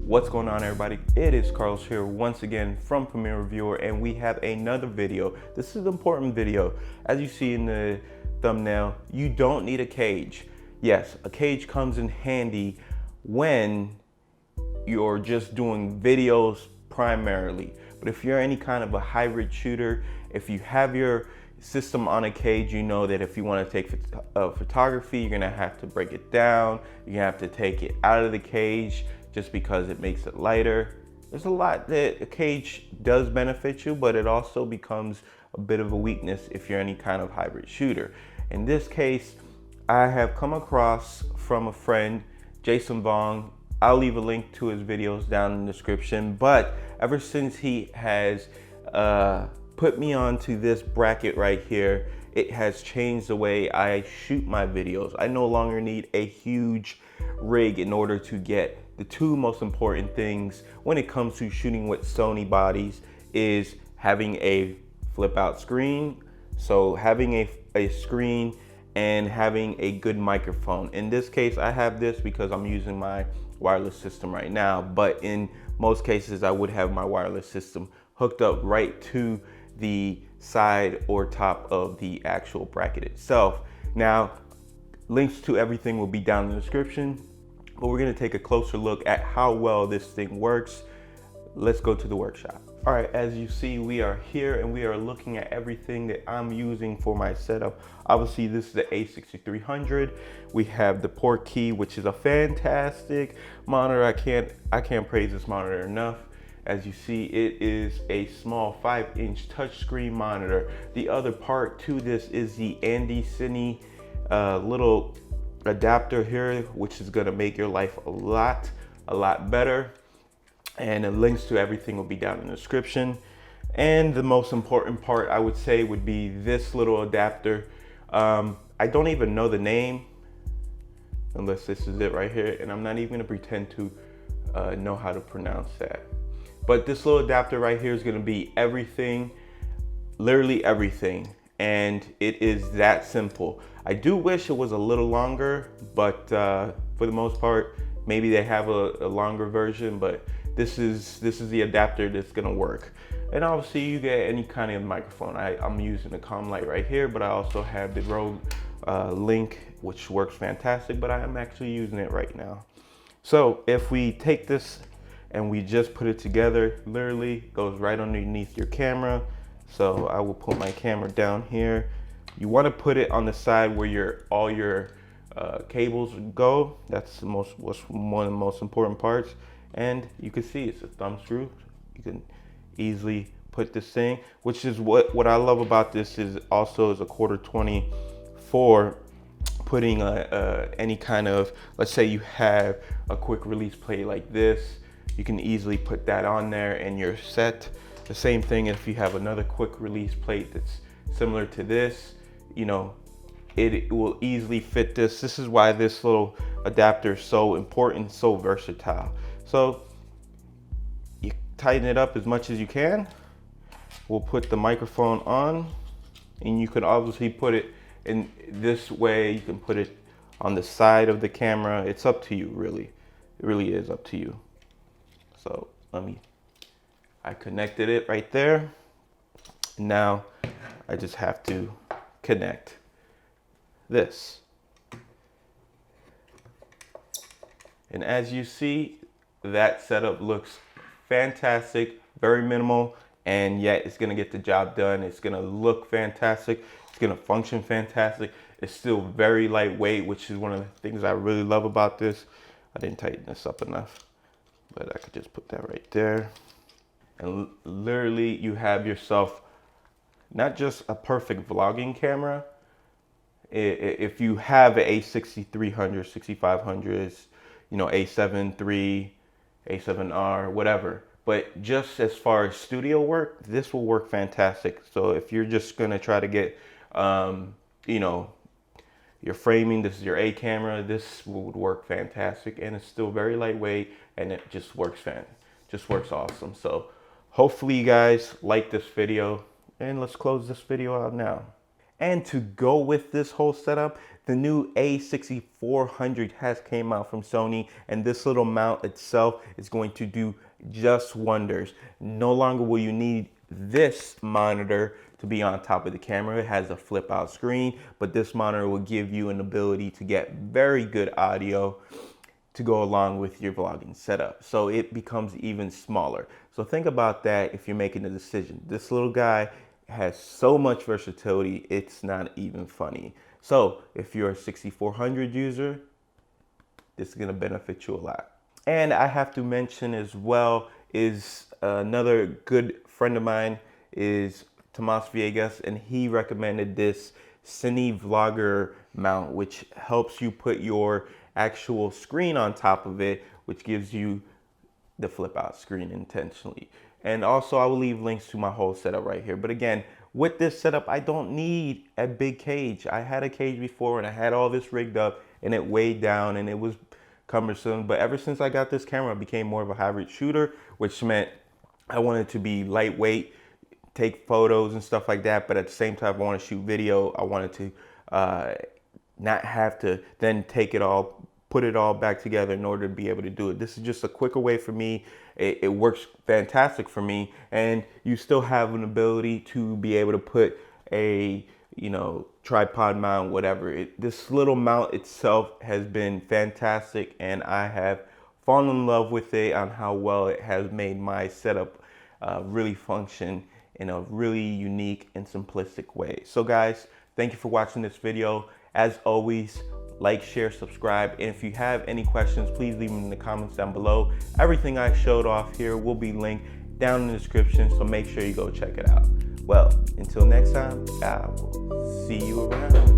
What's going on, everybody? It is Carlos here once again from PremierReviewer, and we have another video. This is an important video. As you see in the thumbnail, you don't need a cage. Yes, a cage comes in handy when you're just doing videos primarily. But if you're any kind of a hybrid shooter, if you have your system on a cage, you know that if you want to take photography, you're gonna have to break it down. You're gonna have to take it out of the cage just because it makes it lighter. There's a lot that a cage does benefit you, but it also becomes a bit of a weakness if you're any kind of hybrid shooter. In this case, I have come across from a friend, Jason Vong. I'll leave a link to his videos down in the description, but ever since he has put me onto this bracket right here, it has changed the way I shoot my videos. I no longer need a huge rig in order to get the two most important things when it comes to shooting with Sony bodies is having a flip out screen. So having a screen and having a good microphone. In this case, I have this because I'm using my wireless system right now, but in most cases I would have my wireless system hooked up right to the side or top of the actual bracket itself. Now, links to everything will be down in the description, but we're gonna take a closer look at how well this thing works. Let's go to the workshop. All right, as you see, we are here and we are looking at everything that I'm using for my setup. Obviously, this is the A6300. We have the PortKey, which is a fantastic monitor. I can't praise this monitor enough. As you see, it is a small 5-inch touchscreen monitor. The other part to this is the ANDYCINE little adapter here, which is gonna make your life a lot better. And the links to everything will be down in the description. And the most important part, I would say, would be this little adapter. I don't even know the name, unless this is it right here. And I'm not even gonna pretend to know how to pronounce that. But this little adapter right here is gonna be everything, literally everything. And it is that simple. I do wish it was a little longer, but for the most part, maybe they have a longer version, but this is the adapter that's gonna work. And obviously you get any kind of microphone. I'm using the Comlight right here, but I also have the Rode Link, which works fantastic, but I am actually using it right now. So if we take this and we just put it together, literally goes right underneath your camera. So I will put my camera down here. You wanna put it on the side where all your cables go. That's one of the most important parts. And you can see it's a thumb screw. You can easily put this thing, which is what I love about this is also is a 1/4-20 for putting any kind of, let's say you have a quick release plate like this, you can easily put that on there and you're set. The same thing if you have another quick release plate that's similar to this, you know, it will easily fit this. This is why this little adapter is so important, so versatile. So you tighten it up as much as you can. We'll put the microphone on, and you can obviously put it in this way. You can put it on the side of the camera. It's up to you, really. It really is up to you. So I connected it right there. Now I just have to connect this. And as you see, that setup looks fantastic, very minimal, and yet it's gonna get the job done. It's gonna look fantastic. It's gonna function fantastic. It's still very lightweight, which is one of the things I really love about this. I didn't tighten this up enough, but I could just put that right there. And literally you have yourself not just a perfect vlogging camera. If you have an A6300, 6500s, you know, A7iii, A7R, whatever. But just as far as studio work, this will work fantastic. So if you're just gonna try to get, you know, your framing, this is your A camera, this would work fantastic. And it's still very lightweight and it just works awesome. So hopefully you guys like this video, and let's close this video out now. And to go with this whole setup, the new A6400 has came out from Sony, and this little mount itself is going to do just wonders. No longer will you need this monitor to be on top of the camera. It has a flip out screen, but this monitor will give you an ability to get very good audio to go along with your vlogging setup. So it becomes even smaller. So think about that if you're making a decision. This little guy has so much versatility, it's not even funny. So if you're a 6400 user, this is gonna benefit you a lot. And I have to mention as well is another good friend of mine is Tomas Viegas, and he recommended this Cine Vlogger mount, which helps you put your actual screen on top of it, which gives you the flip out screen intentionally. And also I will leave links to my whole setup right here. But again, with this setup, I don't need a big cage. I had a cage before and I had all this rigged up and it weighed down and it was cumbersome. But ever since I got this camera, I became more of a hybrid shooter, which meant I wanted to be lightweight, take photos and stuff like that. But at the same time, I want to shoot video. I wanted to not have to then put it all back together in order to be able to do it. This is just a quicker way for me. It works fantastic for me, and you still have an ability to be able to put a tripod mount, whatever. This little mount itself has been fantastic, and I have fallen in love with it on how well it has made my setup really function in a really unique and simplistic way. So guys, thank you for watching this video. As always, like, share, subscribe, and if you have any questions, please leave them in the comments down below. Everything I showed off here will be linked down in the description, so make sure you go check it out. Well, until next time, I will see you around.